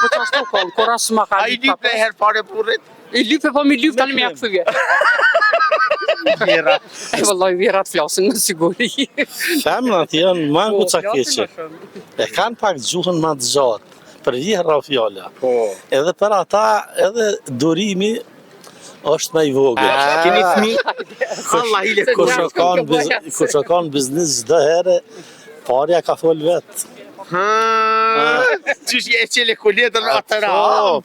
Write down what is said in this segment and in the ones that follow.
Po që ashtu konë, kur asë ma ka A i lyp në herë pare burrit? I lype po mi lyp tani me ja këthyje. Vjera. E vëlloj vjerat flasin në siguri. Femnat janë mangu ca keqe. E kanë pak gjuhën ma të gjatë, për vjera o fjalla. Edhe për ata, edhe durimi është me i vogël. Keni fëmi? Allah ile Kur që kanë biznis çdo herë, parja ka fol vetë. Qysh je e qele kuletën atëra?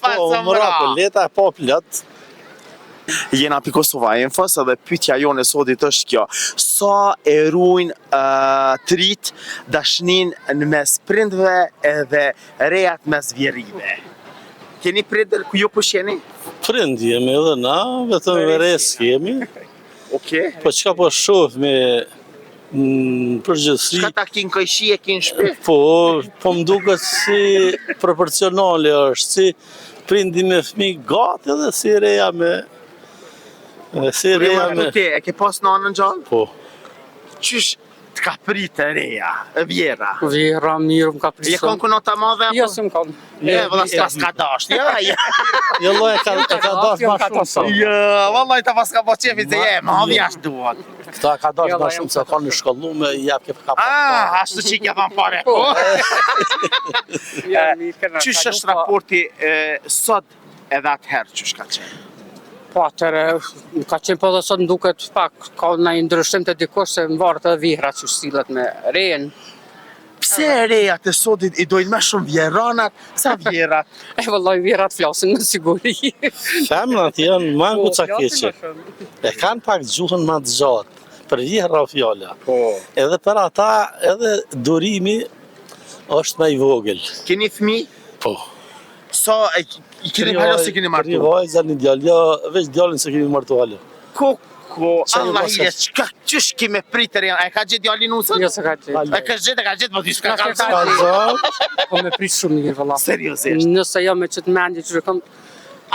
Po, mëra kuleta e po plët. Jena pi Kosova Infos edhe pyetja jonë e sotit është kjo. Sa e ruajnë trit dashnin në mes prindve edhe rejat mes vjerive? Keni prindër ku ju kush jeni? Prind jemi edhe na, vetëm veres jemi. Okej. Po çka po shoh me përgjithësi. Çka ta kin këshi e kin shtëpi? Po më duket si proporcionale është, si prindi me fëmijë gati edhe si reja me E ke pas nanën gjallë? Po. Qysh të ka pritë reja, e vjera? Vjera mirë më ka Je prisë. kon kunota madhe? Jo, s'm kanë. Vëlla s'ka dasht, ja. Jo lloj ka dash ma shumë sa. Ja, vallaj ta pas ka po qefi se je, ma vjash duhet. Këta ka dash ma shumë se kanë në shkollume, jap ke ka. Ashtu që kja thamë pare. Qysh është raporti sot edhe atëherë qysh ka qenë? Po atëre, ka qenë po dhe sot më duket pak, ka në ndryshim të dikush se më vartë edhe vihra që stilet me rejen. Pse rejat e sotit i dojnë më shumë vjeranat, sa vjerat? E vëlloj vjerat flasin në siguri. Femnat janë mangu ca keqe. E kanë pak gjuhën ma të gjatë, për vjera o fjalla. Edhe për ata, edhe durimi është me i vogël. Keni fëmi? Po. Sa i keni halë se keni martu? Tri vajza, një djalë, veç djallin se keni martu halë. Allah ile, qysh kime pritër janë? E ka gjithë djallin usën? Jo se ka qenë. E ka gjithë, po t'i shka ka Po me prisë shumë mirë, vëlla. Seriosisht? Nëse jo me qëtë mendje që kam...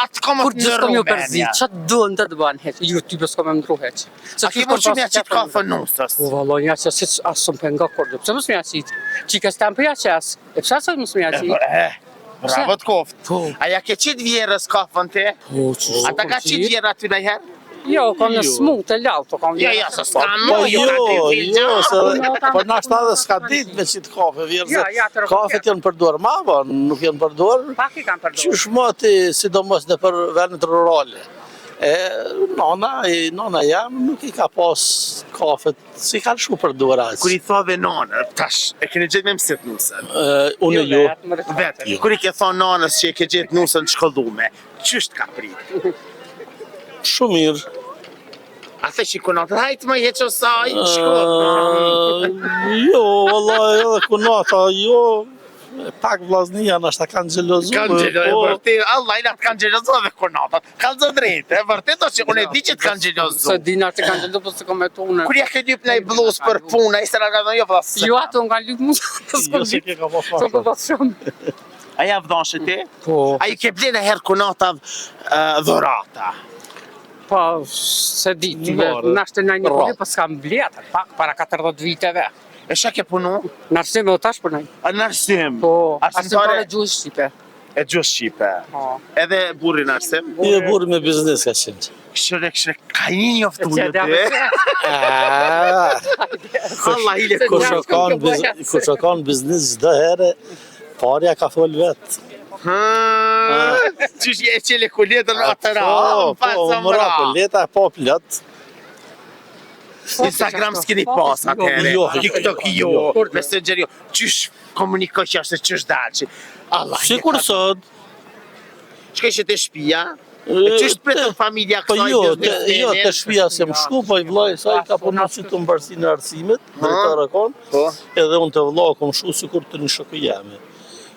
Atë komët Kur gjithë kom jo përzi, qatë duhen të bëhen heq? Jo, ty bës kom e mdru heq. A ki më që mja qitë kafë nusës? Po, vëlla, nja që asë më penga kordo. Pse mësë mja qitë? Qika s'tem për ja qes. E pësa se mësë mja qitë? Bravo të koftë. A ja ke qitë vjerës kafën te? Po, që A ta ka qitë vjera ty nëjherë? Jo, kam në smut të lautë. Ja, se s'ka Po më, ju ka të jo, për nashta dhe s'ka dit me qitë kafe vjerë, se kafet janë përdor ma, nuk janë përdor. Pak i kam përdor. Qysh moti, sidomos në për vendet rurale. Nona jam nuk i ka pas kafet, si kanë shu përdor asë. Kur i thove nanë, tash, e keni gjithë me mësit nusën? Unë jo. Vetë, kur i ke thonë nanës që e ke gjithë nusën të shkollume, qysh t'ka pritë? Shumë mirë. A the që i kunatë, hajtë më heqo saj, shkot. Jo, vëllaj, edhe kunata, jo. Pak vllaznia nashta kanë xhelozu. Kanë xhelozu, vërtet, Allah i latë kanë xhelozu edhe kunatat. Kanë zë drejtë, vërtet është që unë e di që kanë xhelozu. Se dina që kanë xhelozu, po se kam e tonë. Kur ja ke lyp në i bluz për punë, i se nga dhënë jo vëllas. Jo, ato nga lyp mu, s'kom se ke ka pas s'kom pas shumë. A ja vdashe ti? Po. A i ke ble në herë kunatav dhurata? Po, se di, nashtë në një poli, po s'kam bletë, pak, para 40 viteve. E shka ke punu? Narsim e o tash për nëjë. A narsim? Po, arsimtare gjuhë Shqipe. E gjuhë Shqipe? Edhe burri narsim? Jo, burri me biznes ka qenë. Këshire, ka një njoftu në te? Allah ile Kur që kanë biznes çdo herë, parja ka fol vetë. Qysh je e qele kuletën atëra? Po, mëra kuleta e po plët. Instagram s'keni pas atëre, TikTok jo, Messenger jo. Qysh komunikoj që ashtë qysh dalë? Sikur sot. Shka ishe të shpia? Qysh të pretën familja kësaj? Po jo, të shpia se më shku, po i vllai saj ka punu që të mbarësi në arsimit, drejtore konë, edhe unë të vllau kom shku sikur të një shokë jemi.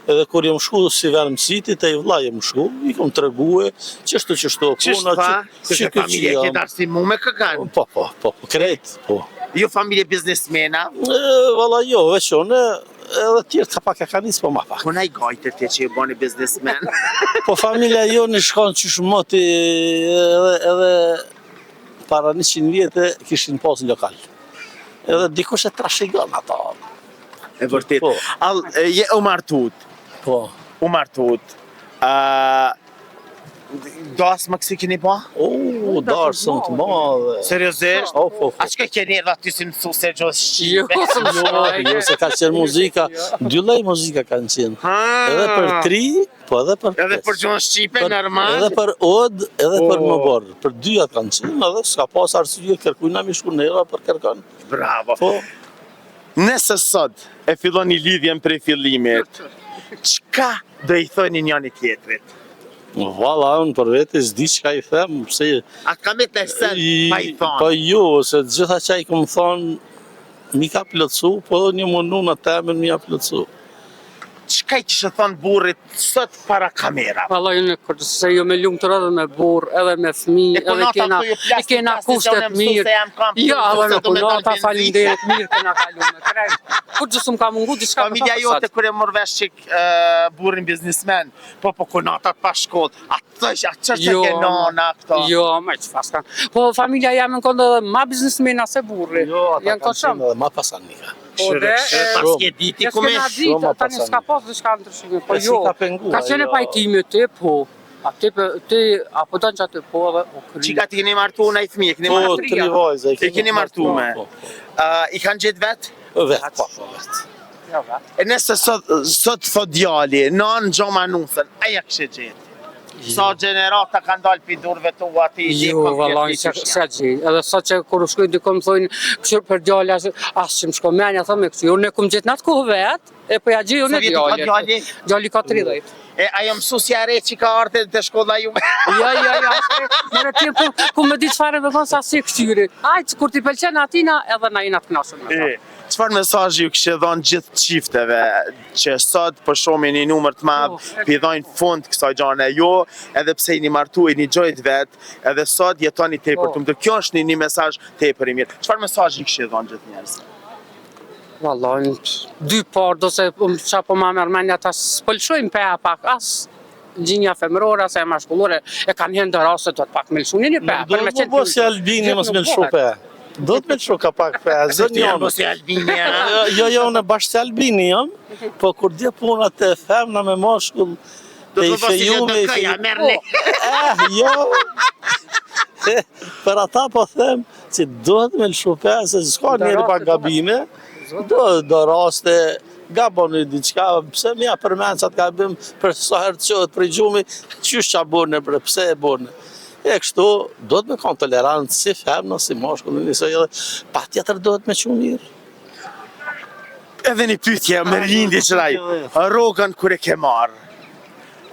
Edhe kur jem shku si verë mësitit, e i vlla jem shku, i kom të reguë, qështu kuna, që familje këtë arsimu me këganë? Po, krejt, po. Jo familje biznesmena? Valla jo, veqone, edhe tjerë ka pak e ka njës, po ma pak. Kuna i gajtë të që i bani biznesmen? Po familja jo në shkonë që shumoti edhe para 100 vjetë kishin pas lokal. Edhe dikush e trashigon ato. E vërtet. Je u martut. Po. U martut. Das më kësi keni pa? Darsën të madhe. Seriozisht? A çka keni edhe aty si mësu se gjo Jo, shqipe? Jo, se ka qenë muzika, dy lloj muzika kanë qenë. Edhe për tri, po edhe për Edhe për gjohën shqipe, normal? Edhe për od, edhe për më borë. Për dyja kanë qenë, edhe s'ka pas arsye kërkujna mi shku nera për kërkan. Bravo. Po, Nëse sot e filloni lidhjen prej fillimit, çka do i thoni njëri tjetrit? valla, unë për vete s'di çka i them, pse... A ka me të sen, pa i thonë? Po jo, se gjitha që i këmë thonë, mi ka plotësu, po edhe një mundu në temen mi ka plotësu. Çka i kishë thonë burrit sot para kamera? Valla unë se jo me lumë të rrëdhe me burë, edhe me fëmijë, edhe kena kushtet mirë. Ja, edhe me punata, falinderit mirë kena kalu me krejt. Kur gjësë më ka mungu, diçka për Familja jote kur e mor vesh qik burrin biznismen, po kunatat pa shkollë, atë që ke nona këto? Jo, me që pas kanë. Po familja jam në këndë edhe ma biznismena se burri. Jo, ata Janë kanë qenë edhe ma pasanika. Po dhe, pas ke diti ku me? ditë, tani s'ka pas diçka ndryshime, po jo. ka penguar, Ka qenë jo. pajtimi ti, po. Ti, apo do në që aty po edhe o kry. Qika ti keni martu në i fëmije, keni Po, martu? tri vajza. E keni martu me? I kanë gjetë vetë? Vetë, po, vetë. Ja, va. E nëse sot thot djali, në gjomë anusën, aja kështë gjetë? Sa gjenerata kanë dalë për durve të u ati? Jo, vallaj, se gjej. Edhe sa që kur u shkoj dikom thonë, kështu për djalë as që më shko menja thëmë kështu. Unë e kum gjetë në atë kohë vetë, e po ja gjej unë vjetë ka djalë. djali? Djali ka 30. E ajo mësusja re që ka arte të shkolla juve? Ja. Mëre ti ku më di çfarë do thonë sa si kështyri. Ajë, kur ti pëlqen atina, edhe na jena të kënaqur me ta. Çfarë mesazhi ju kishte dhënë gjithë çifteve që sot po shohim një numër të madh, pi dhajnë fund kësaj gjane, jo edhe pse jeni martuar, jeni gjojt vet, edhe sot jetoni tepër të mbyllur. Kjo është një mesazh tepër i mirë. Çfarë mesazhi kishte dhënë gjithë njerëzit? Vallaj, dy parë do se qa po ma mërë menja ta s'pëlqojmë pe pak, as gjinja femërore, as e mashkullore, e kanë hende raste do të pak me lëshunin një pe. Do të mos si Albini mos me lëshu pe. Do të me lëshu ka pak pe, zënë jonë. Si Albini, Jo, unë bashkë se Albini jam, po kur dje punat e femna me mashkull, do të thotë si do këja, merrni. Jo. Për ata po them që duhet me lëshu pe, se s'ka njeri pa gabime, do raste gaboni diçka, pse mja përmenë që atë gabim për sa herë të qohet për i gjumi, qysh qa burne, pse e burne. E kështu, do të me kanë tolerancë si femna, si mashkullin, edhe pa tjetër do të me që mirë. Edhe një pyetje me lindje qëraj, rogën kur e ke marë,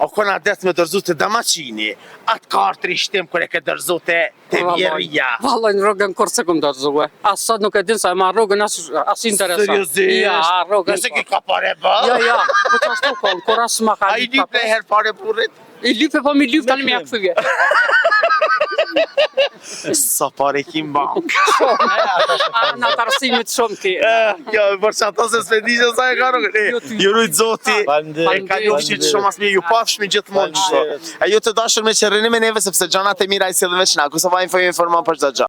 o kona det me dërzu të damaqini, atë kartri shtim kur e ke dërzu të vjerria. Vallaj, në rogën kur se këm dërzue. As sot nuk e din sa e ma rogën as interesant. Seriozisht? Ja, rogën. Nëse ki ka pare bë? Ja, po që ashtu konë, kur as ma ka A i lype e herë pare burrit? I lype, po mi lype tani me ja këthyje. Sa pare kim bank. Në të arsimit shumë ti. Kjo, për që ato se s'pe di që sa e ka rogën. Ju rujtë zoti, e ka ju fshit shumë as mirë, ju pafshmi gjithmonë qështu. E ju të dashur me që rrini me neve, sepse gjanat e mira i si dhe veç na, ku sa va informon për çdo gjë.